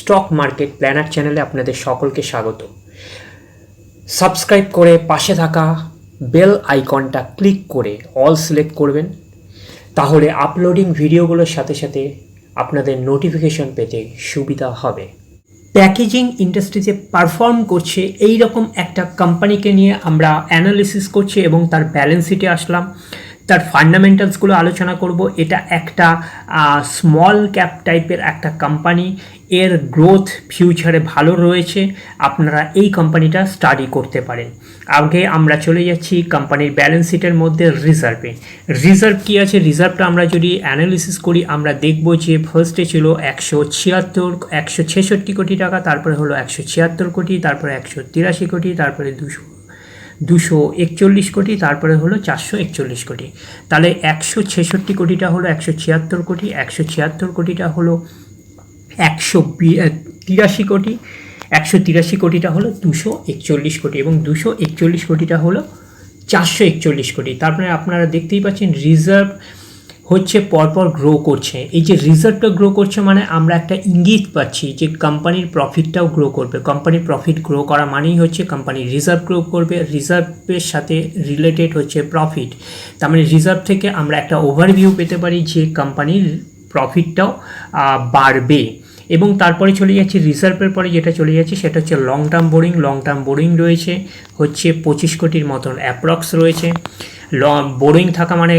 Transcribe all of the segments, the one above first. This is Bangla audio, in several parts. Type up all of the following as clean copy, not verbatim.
স্টক মার্কেট প্ল্যানার চ্যানেলে আপনাদের সকলকে স্বাগত। সাবস্ক্রাইব করে পাশে থাকা বেল আইকনটা ক্লিক করে অল সিলেক্ট করবেন, তাহলে আপলোডিং ভিডিওগুলোর সাথে সাথে আপনাদের নোটিফিকেশন পেতে সুবিধা হবে। প্যাকেজিং ইন্ডাস্ট্রিতে পারফর্ম করছে এই রকম একটা কোম্পানিকে নিয়ে আমরা অ্যানালিসিস করছি এবং তার ব্যালেন্স শিটে আসলাম, তার ফান্ডামেন্টালসগুলো আলোচনা করব। এটা একটা স্মল ক্যাপ টাইপের একটা কোম্পানি, এর গ্রোথ ফিউচারে ভালো রয়েছে, আপনারা এই কোম্পানিটা স্টাডি করতে পারেন। আগে আমরা চলে যাচ্ছি কোম্পানির ব্যালেন্স শিটের মধ্যে রিজার্ভে। রিজার্ভ কী আছে, রিজার্ভটা আমরা যদি অ্যানালিসিস করি আমরা দেখব যে ফার্স্টে ছিল 166 কোটি টাকা, তারপরে হলো 176 কোটি, তারপরে 183 কোটি, তারপরে 241 কোটি, তারপরে হলো 441 কোটি। তাহলে 166 কোটিটা হলো 176 কোটি, 176 কোটিটা হলো 183 কোটি, 183 কোটিটা হলো 241 কোটি এবং 241 কোটিটা হলো 441 কোটি। তারপরে আপনারা দেখতেই পাচ্ছেন রিজার্ভ হচ্ছে পরপর গ্রো করছে। এই যে রিজার্ভটা গ্রো করছে মানে আমরা একটা ইঙ্গিত পাচ্ছি যে কোম্পানির প্রফিটটাও গ্রো করবে। কোম্পানির প্রফিট গ্রো করা মানেই হচ্ছে কোম্পানির রিজার্ভ গ্রো করবে, রিজার্ভের সাথে রিলেটেড হচ্ছে প্রফিট। তার মানে রিজার্ভ থেকে আমরা একটা ওভারভিউ পেতে পারি যে কোম্পানির প্রফিটটাও বাড়বে। এবং তারপরে চলে যাচ্ছে রিজার্ভের পরে যেটা চলে যাচ্ছে সেটা হচ্ছে long term boring. Long term boring রয়েছে হচ্ছে 25 কোটির মতন অ্যাপ্রক্স রয়েছে। বোরিং থাকা মানে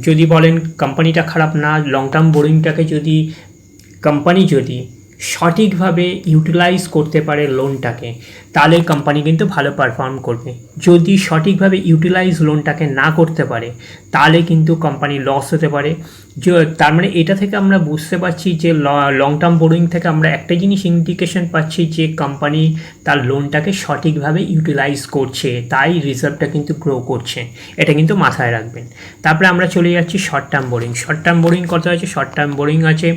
যদি বলেন কোম্পানিটা খারাপ না, লং টার্ম বোরিংটাকে যদি কোম্পানি যদি সঠিকভাবে ইউটিলাইজ করতে পারে লোনটাকে, তাহলে কোম্পানি কিন্তু ভালো পারফর্ম করবে। যদি সঠিকভাবে ইউটিলাইজ লোনটাকে না করতে পারে তাহলে কিন্তু কোম্পানি লস হতে পারে। তার মানে এটা থেকে আমরা বুঝতে পারছি যে লং টার্ম বোরিং থেকে আমরা একটা জিনিস ইন্ডিকেশন পাচ্ছি যে কোম্পানি তার লোনটাকে সঠিকভাবে ইউটিলাইজ করছে, তাই রিজার্ভটা কিন্তু গ্রো করছে। এটা কিন্তু মাথায় রাখবেন। তারপরে আমরা চলে যাচ্ছি short term boring. Short term boring কত আছে? শর্ট টার্ম বোরিং আছে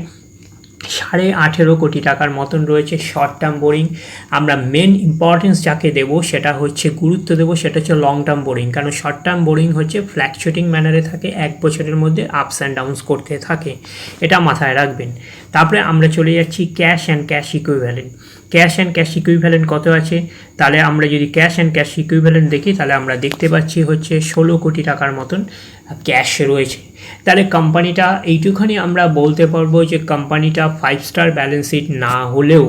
18.5 কোটি টাকার মতন রয়েছে শর্ট টার্ম বোরিং। আমরা মেন ইম্পর্টেন্স যাকে দেবো সেটা হচ্ছে গুরুত্ব দেবো সেটা হচ্ছে লং টার্ম বোরিং, কারণ শর্ট টার্ম বোরিং হচ্ছে ফ্ল্যাকচুয়েটিং ম্যানারে থাকে, এক বছরের মধ্যে আপস অ্যান্ড ডাউনস করতে থাকে, এটা মাথায় রাখবেন। তারপরে আমরা চলে যাচ্ছি cash and cash equivalent. Cash and cash equivalent কত আছে? তাহলে আমরা যদি ক্যাশ অ্যান্ড ক্যাশ ইকুইভ্যালেন্ট দেখি তাহলে আমরা দেখতে পাচ্ছি হচ্ছে 16 কোটি টাকার মতন ক্যাশ রয়েছে। তাহলে কোম্পানিটা এইটুখানি আমরা বলতে পারবো যে কোম্পানিটা 5 স্টার ব্যালেন্স শিট না হলেও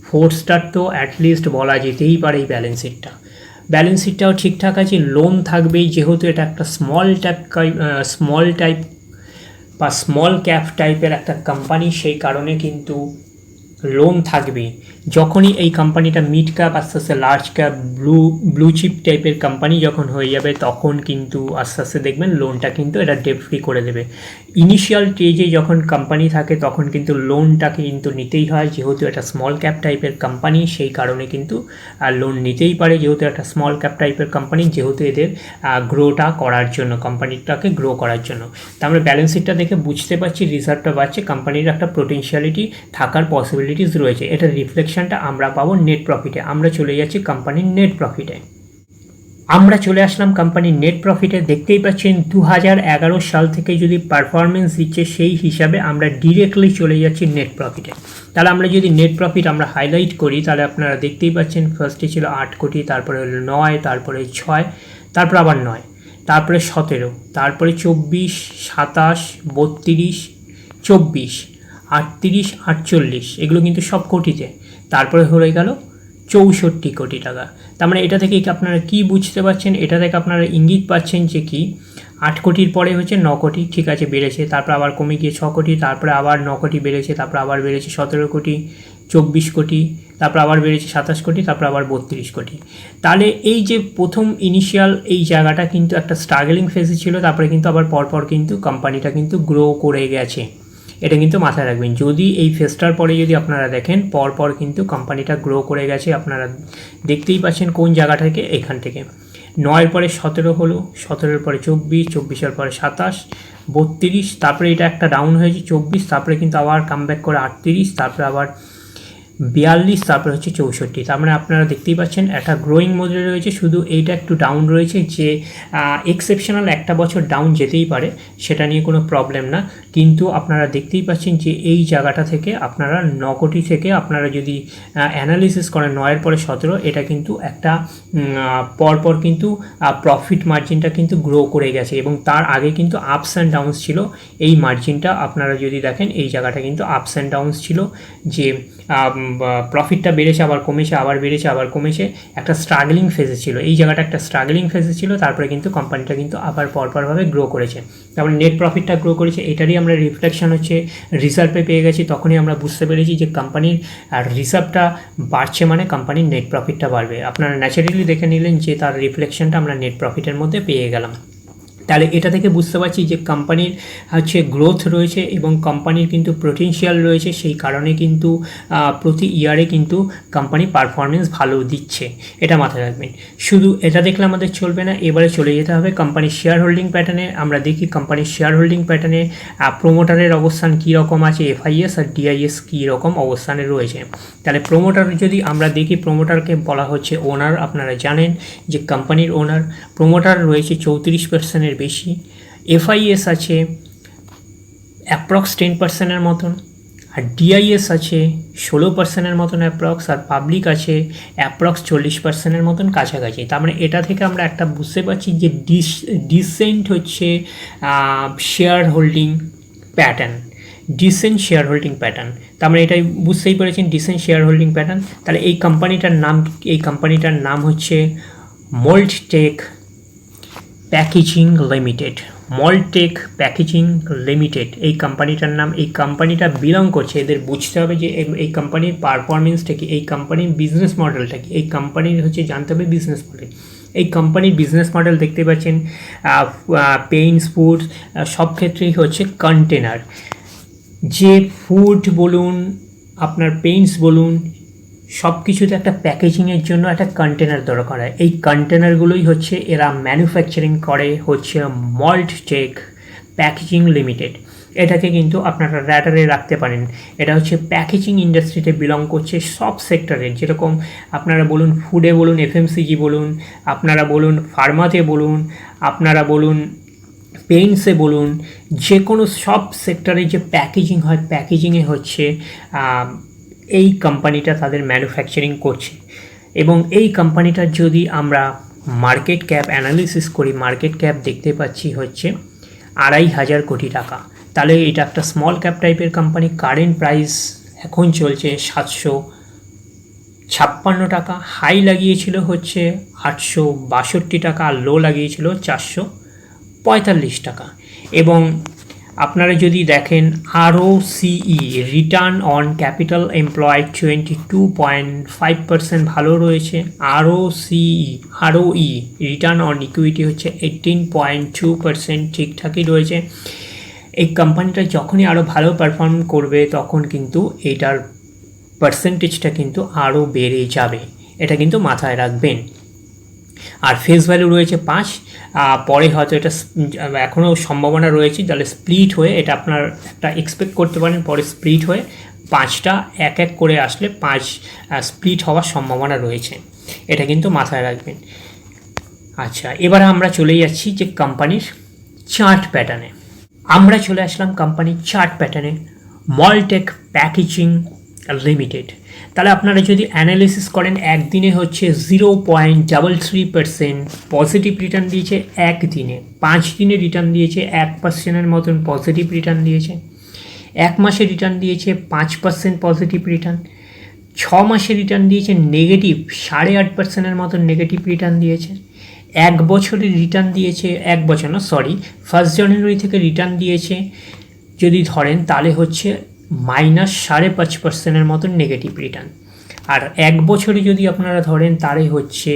4 স্টার তো অ্যাটলিস্ট বলা যেতেই পারে। এই ব্যালেন্স শিটটাও ঠিকঠাক আছে, লোন থাকবেই যেহেতু এটা একটা স্মল টাইপ বা স্মল ক্যাপ টাইপের একটা কোম্পানি, সেই কারণে কিন্তু লোন থাকবে। যখনই এই কোম্পানিটা মিড ক্যাপ আস্তে আস্তে লার্জ ক্যাপ ব্লু চিপ টাইপের কোম্পানি যখন হয়ে যাবে তখন কিন্তু আস্তে আস্তে দেখবেন লোনটা কিন্তু এটা ডেট ফ্রি করে দেবে। ইনিশিয়াল স্টেজে যখন কোম্পানি থাকে তখন কিন্তু লোনটাকে কিন্তু নিতেই হয়, যেহেতু এটা স্মল ক্যাপ টাইপের কোম্পানি সেই কারণে কিন্তু লোন নিতেই পারে, যেহেতু একটা স্মল ক্যাপ টাইপের কোম্পানি, যেহেতু এদের গ্রোটা করার জন্য, কোম্পানিটাকে গ্রো করার জন্য। তা আমরা ব্যালেন্স শিটটা দেখে বুঝতে পারছি রিজার্ভটা বাড়ছে, কোম্পানির একটা পোটেনশিয়ালিটি থাকার পসিবিলিটিস রয়েছে। এটা রিফ্লেকশনটা আমরা পাবো নেট প্রফিটে। আমরা চলে যাচ্ছি কোম্পানির নেট প্রফিটে। আমরা চলে আসলাম কোম্পানির নেট প্রফিটে। দেখতেই পাচ্ছেন 2011 সাল থেকে যদি পারফরমেন্স দিচ্ছে সেই হিসাবে আমরা ডিরেক্টলি চলে যাচ্ছি নেট প্রফিটে। তাহলে আমরা যদি নেট প্রফিট আমরা হাইলাইট করি তাহলে আপনারা দেখতেই পাচ্ছেন ফার্স্টে ছিল 8 কোটি, তারপরে 9, তারপরে 6, তারপরে আবার 9, তারপরে 17, তারপরে 24, 27, 32, 24, 38, 48, এগুলো কিন্তু সব কোটিতে। তারপরে হয়ে গেল 64 কোটি টাকা। তার মানে এটা থেকে আপনারা কি বুঝতে পারছেন? এটা থেকে আপনারা ইঙ্গিত পাচ্ছেন যে কি 8 কোটির পরে হচ্ছে 9 কোটি, ঠিক আছে বেড়েছে, তারপর আবার কমে গিয়ে 6 কোটি, তারপরে আবার 9 কোটি বেড়েছে, তারপর আবার বেড়েছে 17 কোটি, 24 কোটি, তারপর আবার বেড়েছে 27 কোটি, তারপর আবার 32 কোটি। তাহলে এই যে প্রথম ইনিশিয়াল এই জায়গাটা কিন্তু একটা স্ট্রাগলিং ফেজে ছিল, তারপরে কিন্তু আবার পরপর কিন্তু কোম্পানিটা কিন্তু গ্রো করে গেছে। এটা কিন্তু মাথায় রাখবেন। যদি এই ফেজটার পরে যদি আপনারা দেখেন পরপর কিন্তু কোম্পানিটা গ্রো করে গেছে। আপনারা দেখতেই পাচ্ছেন কোন জায়গা থেকে, এখান থেকে 9-এর পরে 17 হলো, 17-এর পরে 24, 24-এর পরে 27, 32, তারপরে এটা একটা ডাউন হয়েছে 24, তারপরে কিন্তু আবার কামব্যাক করে 38, তারপরে আবার 42, তারপরে হচ্ছে 64। তার মানে আপনারা দেখতেই পাচ্ছেন একটা গ্রোয়িং মোডে রয়েছে, শুধু এইটা একটু ডাউন রয়েছে, যে এক্সেপশনাল একটা বছর ডাউন যেতেই পারে, সেটা নিয়ে কোনো প্রবলেম না। কিন্তু আপনারা দেখতেই পাচ্ছেন যে এই জায়গাটা থেকে আপনারা 9 কোটি থেকে আপনারা যদি অ্যানালিসিস করেন 9-এর পরে 17, এটা কিন্তু একটা পরপর কিন্তু প্রফিট মার্জিনটা কিন্তু গ্রো করে গেছে, এবং তার আগে কিন্তু আপস অ্যান্ড ডাউনস ছিল। এই মার্জিনটা আপনারা যদি দেখেন, এই জায়গাটা কিন্তু আপস অ্যান্ড ডাউনস ছিল, যে প্রফিটটা বেড়েছে আবার কমেছে, আবার বেড়েছে আবার কমেছে, একটা স্ট্রাগলিং ফেজে ছিল। এই জায়গাটা একটা স্ট্রাগলিং ফেজে ছিল, তারপরে কিন্তু কোম্পানিটা কিন্তু আবার পরপরভাবে গ্রো করেছে। তারপরে নেট প্রফিটটা গ্রো করেছে, এটারই আমরা রিফ্লেকশন হচ্ছে রিজার্ভে পেয়ে গেছি। তখনই আমরা বুঝতে পেরেছি যে কোম্পানির রিজার্ভটা বাড়ছে মানে কোম্পানির নেট প্রফিটটা বাড়বে। আপনারা ন্যাচারালি দেখে নিলেন যে তার রিফ্লেকশনটা আমরা নেট প্রফিটের মধ্যে পেয়ে গেলাম। তাহলে এটা থেকে বুঝতে পারছি যে কোম্পানির হচ্ছে গ্রোথ রয়েছে এবং কোম্পানির কিন্তু পোটেনশিয়াল রয়েছে, সেই কারণে কিন্তু প্রতি ইয়ারে কিন্তু কোম্পানি পারফরমেন্স ভালো দিচ্ছে, এটা মাথায় রাখবেন। শুধু এটা দেখলে আমাদের চলবে না, এবারে চলে যেতে হবে কোম্পানির শেয়ার হোল্ডিং প্যাটার্নে। আমরা দেখি কোম্পানির শেয়ার হোল্ডিং প্যাটার্নে প্রোমোটারের অবস্থান কী রকম আছে, এফআইএস আর ডিআইএস কী রকম অবস্থানে রয়েছে। তাহলে প্রোমোটার যদি আমরা দেখি, প্রোমোটারকে বলা হচ্ছে ওনার। আপনারা জানেন যে কোম্পানির ওনার প্রোমোটার রয়েছে 34%-এর বেশি, এফআইএস আছে অ্যাপ্রক্স 10%-এর মতন, আর ডিআইএস আছে 16%-এর মতন অ্যাপ্রক্স, আর পাবলিক আছে অ্যাপ্রক্স 40%-এর মতন কাছাকাছি। তার মানে এটা থেকে আমরা একটা বুঝতে পারছি যে ডিসেন্ট হচ্ছে share holding pattern, decent share holding pattern. তার মানে এটাই বুঝতেই পেরেছেন, ডিসেন্ট শেয়ার হোল্ডিং প্যাটার্ন। তাহলে এই কোম্পানিটার নাম হচ্ছে মল্টটেক প্যাকেজিং লিমিটেড। মল্টটেক প্যাকেজিং লিমিটেড এই কোম্পানিটার নাম। এই কোম্পানিটা বিলং করছে, এদের বুঝতে হবে যে এই কোম্পানির পারফরমেন্সটা কি, এই কোম্পানির বিজনেস মডেলটা কি। এই কোম্পানির হচ্ছে জানতে হবে বিজনেস মডেল। এই কোম্পানির বিজনেস মডেল দেখতে পাচ্ছেন, পেইন্টস, ফুড সব ক্ষেত্রেই হচ্ছে কন্টেনার। যে ফুড বলুন, আপনার পেইন্টস বলুন, সব কিছুতে একটা প্যাকেজিংয়ের জন্য একটা কন্টেনার দরকার হয়। এই কন্টেনারগুলোই হচ্ছে এরা ম্যানুফ্যাকচারিং করে, হচ্ছে মল্টটেক প্যাকেজিং লিমিটেড। এটাকে কিন্তু আপনারা র্যাডারে রাখতে পারেন। এটা হচ্ছে প্যাকেজিং ইন্ডাস্ট্রিতে বিলং করছে, সব সেক্টরে। যেরকম আপনারা বলুন ফুডে বলুন, এফএমসিজি বলুন, আপনারা বলুন ফার্মাতে বলুন, আপনারা বলুন পেইন্টসে বলুন, যে কোনো সব সেক্টরে যে প্যাকেজিং হয়, প্যাকেজিংয়ে হচ্ছে এই কোম্পানিটা তাদের ম্যানুফ্যাকচারিং করছে। এবং এই কোম্পানিটার যদি আমরা মার্কেট ক্যাপ অ্যানালিসিস করি, মার্কেট ক্যাপ দেখতে পাচ্ছি হচ্ছে 2,500 কোটি টাকা। তাহলে এটা একটা স্মল ক্যাপ টাইপের কোম্পানি। কারেন্ট প্রাইস এখন চলছে 756 টাকা, হাই লাগিয়েছিল হচ্ছে 862 টাকা, আর লো লাগিয়েছিল 445 টাকা। এবং আপনারা যদি দেখেন ROCE return on capital employed 22.5% ভালো রয়েছে। ROE রিটার্ন অন ইকুইটি হচ্ছে 18.2%, ঠিকঠাকই রয়েছে। এই কোম্পানিটা যখনই আরও ভালো পারফর্ম করবে তখন কিন্তু এটার পার্সেন্টেজটা কিন্তু আরও বেড়ে যাবে, এটা কিন্তু মাথায় রাখবেন। আর ফেস ভ্যালু রয়েছে 5, পরে হয়তো এটা এখনও সম্ভাবনা রয়েছে, তাহলে স্প্লিট হয়ে এটা আপনার একটা এক্সপেক্ট করতে পারেন, পরে স্প্লিট হয়ে 5টা এক এক করে আসলে 5 স্প্লিট হওয়ার সম্ভাবনা রয়েছে, এটা কিন্তু মাথায় রাখবেন। আচ্ছা, এবারে আমরা চলে যাচ্ছি যে কোম্পানির চার্ট প্যাটার্নে। আমরা চলে আসলাম কোম্পানির চার্ট প্যাটার্নে, মল্টটেক প্যাকেজিং লিমিটেড। তাহলে আপনারা যদি অ্যানালিসিস করেন, একদিনে হচ্ছে 0.33% পজিটিভ রিটার্ন দিয়েছে একদিনে, 5 দিনে রিটার্ন দিয়েছে 1%-এর মতন পজিটিভ রিটার্ন দিয়েছে, 1 মাসে রিটার্ন দিয়েছে 5% পজিটিভ রিটার্ন, 6 মাসে রিটার্ন দিয়েছে নেগেটিভ 8.5%-এর মতন নেগেটিভ রিটার্ন দিয়েছে, 1 বছরের রিটার্ন দিয়েছে, 1 বছর না সরি 1 জানুয়ারি থেকে রিটার্ন দিয়েছে যদি ধরেন, তাহলে হচ্ছে -5.5%-এর মতন নেগেটিভ রিটার্ন। আর 1 বছরে যদি আপনারা ধরেন তাহলে হচ্ছে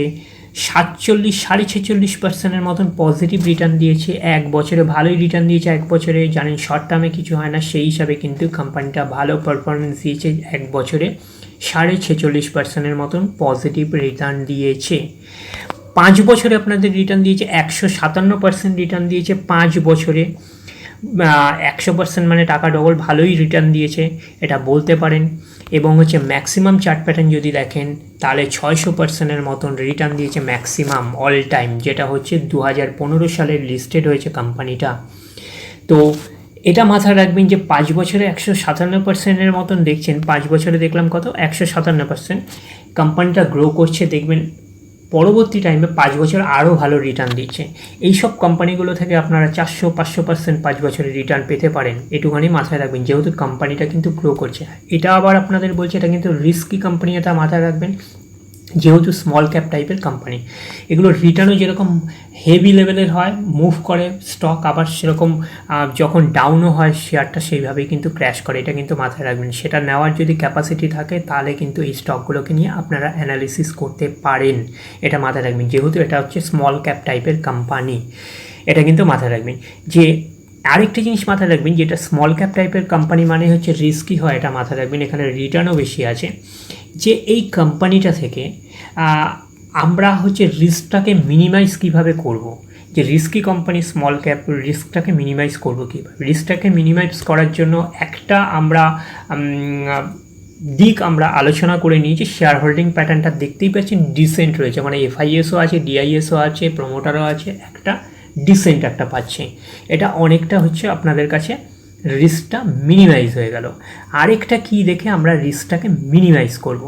46.5%-এর মতন পজিটিভ রিটার্ন দিয়েছে। 1 বছরে ভালোই রিটার্ন দিয়েছে, 1 বছরে জানেন শর্ট টার্মে কিছু হয় না, সেই হিসাবে কিন্তু কোম্পানিটা ভালো পারফরমেন্স দিয়েছে। 1 বছরে 46.5%-এর মতন পজিটিভ রিটার্ন দিয়েছে। 5 বছরে আপনাদের রিটার্ন দিয়েছে 157% রিটার্ন দিয়েছে 5 বছরে। 100% মানে টাকা ডবল, ভালোই রিটার্ন দিয়েছে এটা বলতে পারেন। এবং হচ্ছে ম্যাক্সিমাম চার্ট প্যাটার্ন যদি দেখেন তাহলে 600%-এর মতন রিটার্ন দিয়েছে ম্যাক্সিমাম অল টাইম, যেটা হচ্ছে 2015 সালের লিস্টেড হয়েছে কোম্পানিটা। তো এটা মাথায় রাখবেন যে 5 বছরে 157%-এর মতন দেখছেন, 5 বছরে দেখলাম কত 157%। কোম্পানিটা গ্রো করছে, দেখবেন পরবর্তী টাইমে 5 বছর আরও ভালো রিটার্ন দিচ্ছে। এইসব কোম্পানিগুলো থেকে আপনারা 400-500% 5 বছরের রিটার্ন পেতে পারেন, এটুখানি মাথায় রাখবেন, যেহেতু কোম্পানিটা কিন্তু গ্রো করছে। এটা আবার আপনাদের বলছে এটা কিন্তু রিস্কি কোম্পানি, এটা মাথায় রাখবেন, যেহেতু স্মল ক্যাপ টাইপের কোম্পানি। এগুলোর রিটার্নও যেরকম হেভি লেভেলের হয়, মুভ করে স্টক, আবার সেরকম যখন ডাউনও হয় শেয়ারটা সেইভাবেই কিন্তু ক্র্যাশ করে, এটা কিন্তু মাথায় রাখবেন। সেটা নেওয়ার যদি ক্যাপাসিটি থাকে তাহলে কিন্তু এই স্টকগুলোকে নিয়ে আপনারা অ্যানালিসিস করতে পারেন, এটা মাথায় রাখবেন, যেহেতু এটা হচ্ছে স্মল ক্যাপ টাইপের কোম্পানি, এটা কিন্তু মাথায় রাখবেন। যে আরেকটা জিনিস মাথায় রাখবেন, যেটা স্মল ক্যাপ টাইপের কোম্পানি মানে হচ্ছে রিস্কি হয়, এটা মাথায় রাখবেন, এখানে রিটার্নও বেশি আছে। যে এই কোম্পানিটা থেকে আমরা হচ্ছে রিস্কটাকে মিনিমাইজ কিভাবে করব, যে রিস্কি কোম্পানি স্মল ক্যাপ, রিস্কটাকে মিনিমাইজ করব কীভাবে। রিস্কটাকে মিনিমাইজ করার জন্য একটা আমরা দিক আমরা আলোচনা করে নিয়েছি। শেয়ার হোল্ডিং প্যাটার্নটা দেখতেই পাচ্ছেন ডিসেন্ট রয়েছে, মানে এফআইএসও আছে, ডিআইএসও আছে, প্রমোটারও আছে, একটা ডিসেন্ট একটা পাচ্ছে। এটা অনেকটা হচ্ছে আপনাদের কাছে রিস্কটা মিনিমাইজ হয়ে গেল। আরেকটা কি দেখে আমরা রিস্কটাকে মিনিমাইজ করব,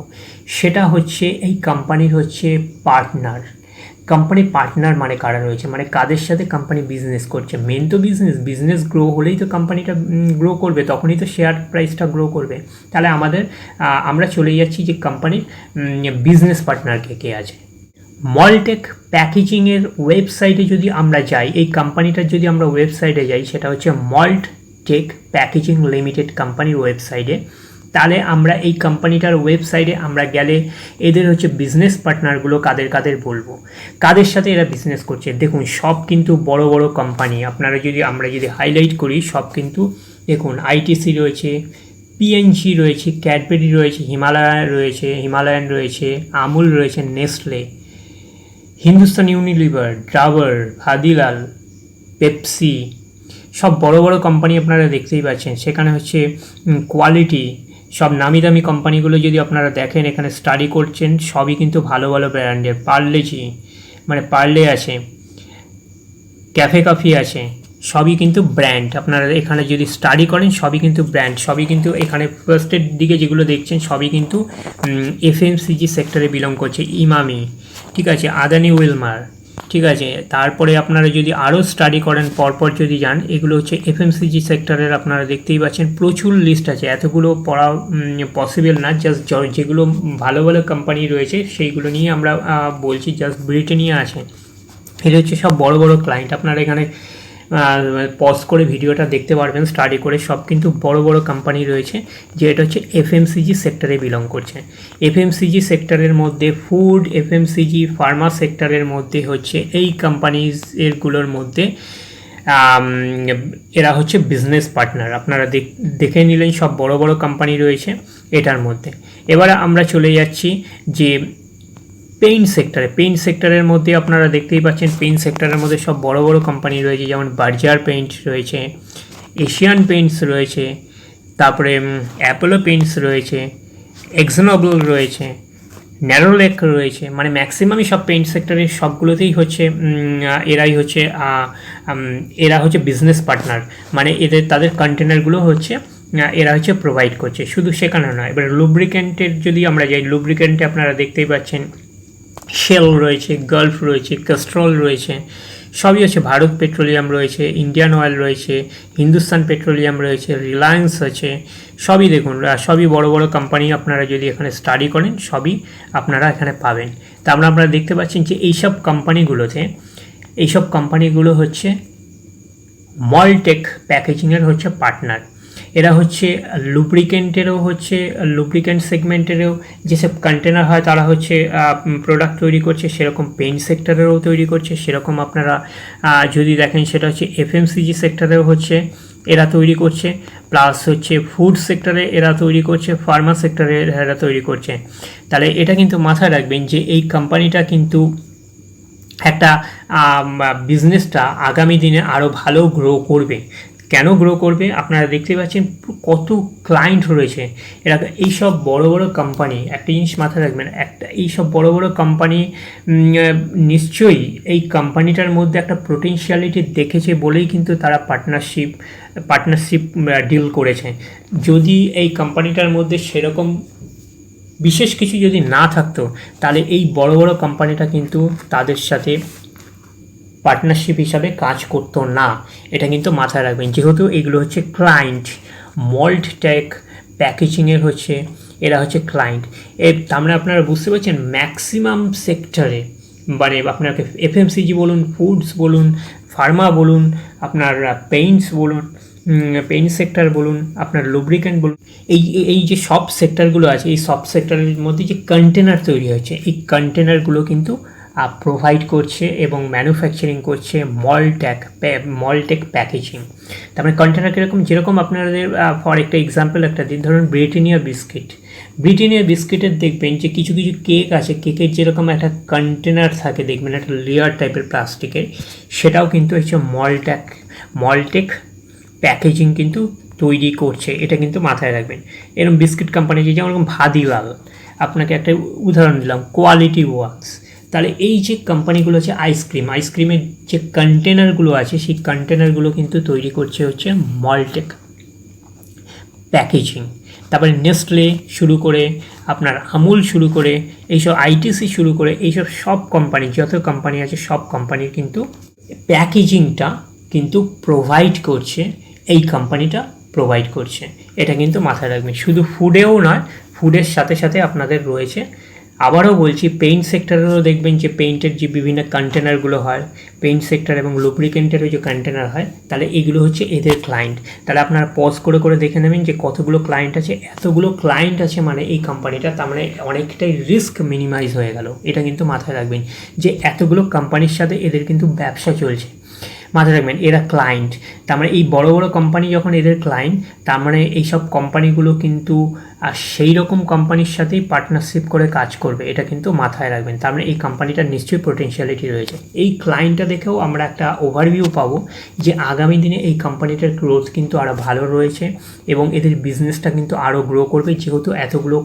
সেটা হচ্ছে এই কোম্পানির হচ্ছে পার্টনার। কোম্পানির পার্টনার মানে কারা রয়েছে, মানে কাদের সাথে কোম্পানি বিজনেস করছে। মেন তো বিজনেস গ্রো হলেই তো কোম্পানিটা গ্রো করবে, তখনই তো শেয়ার প্রাইসটা গ্রো করবে। তাহলে আমরা চলে যাচ্ছি যে কোম্পানির বিজনেস পার্টনার কে আছে। মলটেক প্যাকেজিংয়ের ওয়েবসাইটে যদি আমরা যাই, এই কোম্পানিটার যদি আমরা ওয়েবসাইটে যাই, সেটা হচ্ছে মলটেক প্যাকেজিং লিমিটেড কোম্পানির ওয়েবসাইটে, তাহলে আমরা এই কোম্পানিটার ওয়েবসাইটে আমরা গেলে এদের হচ্ছে বিজনেস পার্টনারগুলো কাদের কাদের বলবো, কাদের সাথে এরা বিজনেস করছে। দেখুন সব কিন্তু বড় বড় কোম্পানি, আমরা যদি হাইলাইট করি, সব কিন্তু দেখুন আইটিসি রয়েছে, পিএনজি রয়েছে, ক্যাডবেরি রয়েছে, হিমালয়ান রয়েছে, আমুল রয়েছে, Nestle, Hindustan Unilever, Dabur, Vadilal, Pepsi, সব বড় বড় কোম্পানি আপনারা দেখতেই পাচ্ছেন। সেখানে হচ্ছে কোয়ালিটি, সব নামি দামি কোম্পানিগুলো যদি আপনারা দেখেন, এখানে স্টাডি করছেন, সবই কিন্তু ভালো ভালো ব্র্যান্ডের। পার্লে আছে, ক্যাফে কফি আছে, সবই কিন্তু ব্র্যান্ড। আপনারা এখানে যদি স্টাডি করেন সবই কিন্তু ব্র্যান্ড, সবই কিন্তু এখানে ফার্স্টের দিকে যেগুলো দেখছেন সবই কিন্তু এফএমসিজি সেক্টরে বিলং করছে। ইমামি, ঠিক আছে, আদানি উইলমার, ঠিক আছে। তারপরে আপনারা যদি আরও স্টাডি করেন, পরপর যদি যান, এগুলো হচ্ছে এফএমসিজি সেক্টরের, আপনারা দেখতেই পাচ্ছেন প্রচুর লিস্ট আছে, এতগুলো পড়া পসিবল না। জাস্ট যেগুলো ভালো ভালো কোম্পানি রয়েছে সেইগুলো নিয়ে আমরা বলছি। জাস্ট ব্রিটেনিয়া আছে, এটা হচ্ছে সব বড় বড় ক্লায়েন্ট। আপনারা এখানে পজ করে ভিডিওটা দেখতে পারবেন, স্টাডি করে, সব কিন্তু বড় বড় কোম্পানি রয়েছে, যে এটা হচ্ছে এফএমসিজি সেক্টরে বিলং করছে। এফএমসিজি সেক্টরের মধ্যে ফুড, এফএমসিজি, ফার্মা সেক্টরের মধ্যে হচ্ছে এই কোম্পানিগুলোর মধ্যে এরা হচ্ছে বিজনেস পার্টনার। আপনারা দেখে নিলেন সব বড় বড় কোম্পানি রয়েছে এটার মধ্যে। এবারে আমরা চলে যাচ্ছি যে পেইন্ট সেক্টরের মধ্যে আপনারা দেখতেই পাচ্ছেন, পেইন্ট সেক্টরের মধ্যে সব বড় বড় কোম্পানি রয়েছে, যেমন বার্জার পেইন্ট রয়েছে, এশিয়ান পেইন্টস রয়েছে, তারপরে অ্যাপোলো পেইন্টস রয়েছে, এক্সনোবল রয়েছে, ন্যারোলেক রয়েছে। মানে ম্যাক্সিমামই সব পেইন্ট সেক্টরের সবগুলোতেই হচ্ছে এরা হচ্ছে বিজনেস পার্টনার, মানে তাদের কন্টেনারগুলো হচ্ছে এরা হচ্ছে প্রোভাইড করছে। শুধু সেখানে নয়, এবার লুব্রিক্যান্টের যদি আমরা যাই, লুব্রিক্যান্টে আপনারা দেখতেই পাচ্ছেন শেল রয়েছে, গালফ রয়েছে, ক্যাস্ট্রল রয়েছে, সবই হচ্ছে। ভারত পেট্রোলিয়াম রয়েছে, ইন্ডিয়ান অয়েল রয়েছে, হিন্দুস্তান পেট্রোলিয়াম রয়েছে, রিলায়েন্স আছে, সবই দেখুন, সবই বড় বড় কোম্পানি। আপনারা যদি এখানে স্টাডি করেন সবই আপনারা এখানে পাবেন। তা আপনারা দেখতে পাচ্ছেন যে এইসব কোম্পানিগুলো হচ্ছে মলটেক প্যাকেজিংয়ের হচ্ছে পার্টনার। এরা হচ্ছে লুব্রিক্যান্ট সেগমেন্টেরও যেসব কন্টেনার হয় তারা হচ্ছে প্রোডাক্ট তৈরি করছে, সেরকম পেইন্ট সেক্টরেরও তৈরি করছে। সেরকম আপনারা যদি দেখেন, সেটা হচ্ছে এফএমসিজি সেক্টরেও হচ্ছে এরা তৈরি করছে, প্লাস হচ্ছে ফুড সেক্টরে এরা তৈরি করছে, ফার্মা সেক্টরে এরা তৈরি করছে। তাহলে এটা কিন্তু মাথায় রাখবেন যে এই কোম্পানিটা কিন্তু একটা বিজনেসটা আগামী দিনে আরও ভালো গ্রো করবে। কেন গ্রো করবে? আপনারা দেখতে পাচ্ছেন কত ক্লায়েন্ট রয়েছে এরা। এইসব বড় বড় কোম্পানি, একটা জিনিস মাথায় রাখবেন, এইসব বড় বড় কোম্পানি নিশ্চয়ই এই কোম্পানিটার মধ্যে একটা পোটেনশিয়ালিটি দেখেছে বলেই কিন্তু তারা পার্টনারশিপ ডিল করেছে। যদি এই কোম্পানিটার মধ্যে সেরকম বিশেষ কিছু যদি না থাকতো, তাহলে এই বড় বড় কোম্পানিটা কিন্তু তাদের সাথে পার্টনারশিপ হিসাবে কাজ করতো না। এটা কিন্তু মাথায় রাখবেন, যেহেতু এগুলো হচ্ছে ক্লায়েন্ট। মল্ট টেক প্যাকেজিংয়ের হচ্ছে এরা হচ্ছে ক্লায়েন্ট। তার মানে আপনারা বুঝতে পারছেন ম্যাক্সিমাম সেক্টরে, মানে আপনাকে এফএমসিজি বলুন, ফুডস বলুন, ফার্মা বলুন, আপনার পেইন্টস বলুন, পেইন্ট সেক্টর বলুন, আপনার লুব্রিক্যান্ট বলুন, এই যে সব সেক্টরগুলো আছে, এই সব সেক্টরের মধ্যে যে কন্টেনার তৈরি হচ্ছে, এই কন্টেনারগুলো কিন্তু প্রোভাইড করছে এবং ম্যানুফ্যাকচারিং করছে মলটেক প্যাকেজিং। তারপরে কন্টেনার কীরকম, যেরকম আপনাদের ফর একটা এক্সাম্পল একটা দিন, ধরুন ব্রিটানিয়া বিস্কিটের দেখবেন যে কিছু কিছু কেক আছে, কেকের যেরকম একটা কন্টেনার থাকে দেখবেন একটা লেয়ার টাইপের প্লাস্টিকের, সেটাও কিন্তু হচ্ছে মলটেক প্যাকেজিং কিন্তু তৈরি করছে। এটা কিন্তু মাথায় রাখবেন। এরকম বিস্কিট কোম্পানি যেমন ভাদিওয়াল, আপনাকে একটা উদাহরণ দিলাম, কোয়ালিটি ওয়ার্কস। তাহলে এই যে কোম্পানিগুলো আছে, আইসক্রিমের যে কন্টেনারগুলো আছে, সেই কন্টেনারগুলো কিন্তু তৈরি করছে হচ্ছে মলটেক প্যাকেজিং। তারপরে নেসলে শুরু করে আপনার আমুল শুরু করে এইসব আইটিসি শুরু করে এইসব সব কোম্পানি, যত কোম্পানি আছে সব কোম্পানির কিন্তু প্যাকেজিংটা কিন্তু প্রোভাইড করছে, এই কোম্পানিটা প্রোভাইড করছে। এটা কিন্তু মাথায় রাখবেন। শুধু ফুডেও নয়, ফুডের সাথে সাথে আপনাদের রয়েছে, আবারও বলছি, পেইন্ট সেক্টরেরও দেখবেন যে পেইন্টের যে বিভিন্ন কন্টেনারগুলো হয়, পেইন্ট সেক্টর এবং লুব্রিকেন্টেরও যে কন্টেনার হয়, তাহলে এগুলো হচ্ছে এদের ক্লায়েন্ট। তাহলে আপনারা পজ করে করে দেখে নেবেন যে কতগুলো ক্লায়েন্ট আছে। এতগুলো ক্লায়েন্ট আছে মানে এই কোম্পানিটা, তার মানে অনেকটাই রিস্ক মিনিমাইজ হয়ে গেল। এটা কিন্তু মাথায় রাখবেন যে এতগুলো কোম্পানির সাথে এদের কিন্তু ব্যবসা চলছে। মাথায় রাখবেন এরা ক্লায়েন্ট, তার মানে এই বড় বড় কোম্পানি যখন এদের ক্লায়েন্ট, তার মানে এইসব কোম্পানিগুলো কিন্তু সেই রকম কোম্পানির সাথেই পার্টনারশিপ করে কাজ করবে। এটা কিন্তু মাথায় রাখবেন। তার মানে এই কোম্পানিটার নিশ্চয়ই পোটেনশিয়ালিটি রয়েছে। এই ক্লায়েন্টটা দেখেও আমরা একটা ওভারভিউ পাবো যে আগামী দিনে এই কোম্পানিটার গ্রোথ কিন্তু আরও ভালো রয়েছে এবং এদের বিজনেসটা কিন্তু আরও গ্রো করবে, যেহেতু এতগুলো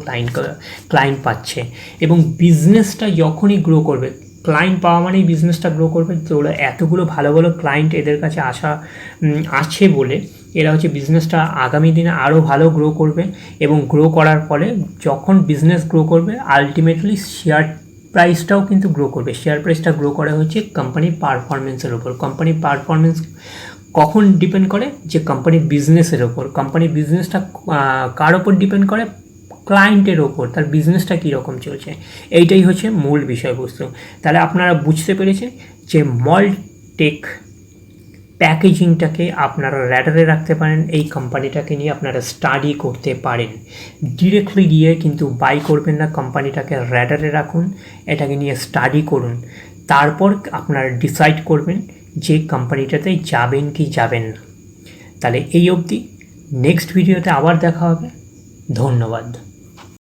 ক্লায়েন্ট পাচ্ছে। এবং বিজনেসটা যখনই গ্রো করবে, ক্লায়েন্ট পাওয়া মানেই বিজনেসটা গ্রো করবে। তো ওরা এতগুলো ভালো ভালো ক্লায়েন্ট এদের কাছে আছে বলে এরা হচ্ছে বিজনেসটা আগামী দিনে আরও ভালো গ্রো করবে। এবং গ্রো করার ফলে যখন বিজনেস গ্রো করবে, আলটিমেটলি শেয়ার প্রাইসটাও কিন্তু গ্রো করবে। শেয়ার প্রাইসটা গ্রো করে হচ্ছে কোম্পানির পারফরমেন্সের ওপর। কোম্পানির পারফরমেন্স কখন ডিপেন্ড করে? যে কোম্পানির বিজনেসের ওপর। কোম্পানির বিজনেসটা কার ওপর ডিপেন্ড করে? ক্লায়েন্টের ওপর, তার বিজনেসটা কীরকম চলছে। এইটাই হচ্ছে মূল বিষয়বস্তু। তাহলে আপনারা বুঝতে পেরেছেন যে মলটেক প্যাকেজিংটাকে আপনারা র্যাডারে রাখতে পারেন। এই কোম্পানিটাকে নিয়ে আপনারা স্টাডি করতে পারেন। ডিরেক্টলি গিয়ে কিন্তু বাই করবেন না, কোম্পানিটাকে র্যাডারে রাখুন, এটাকে নিয়ে স্টাডি করুন, তারপর আপনারা ডিসাইড করবেন যে কোম্পানিটাতে যাবেন কি যাবেন না। তাহলে এই অবধি, নেক্সট ভিডিওতে আবার দেখা হবে। ধন্যবাদ।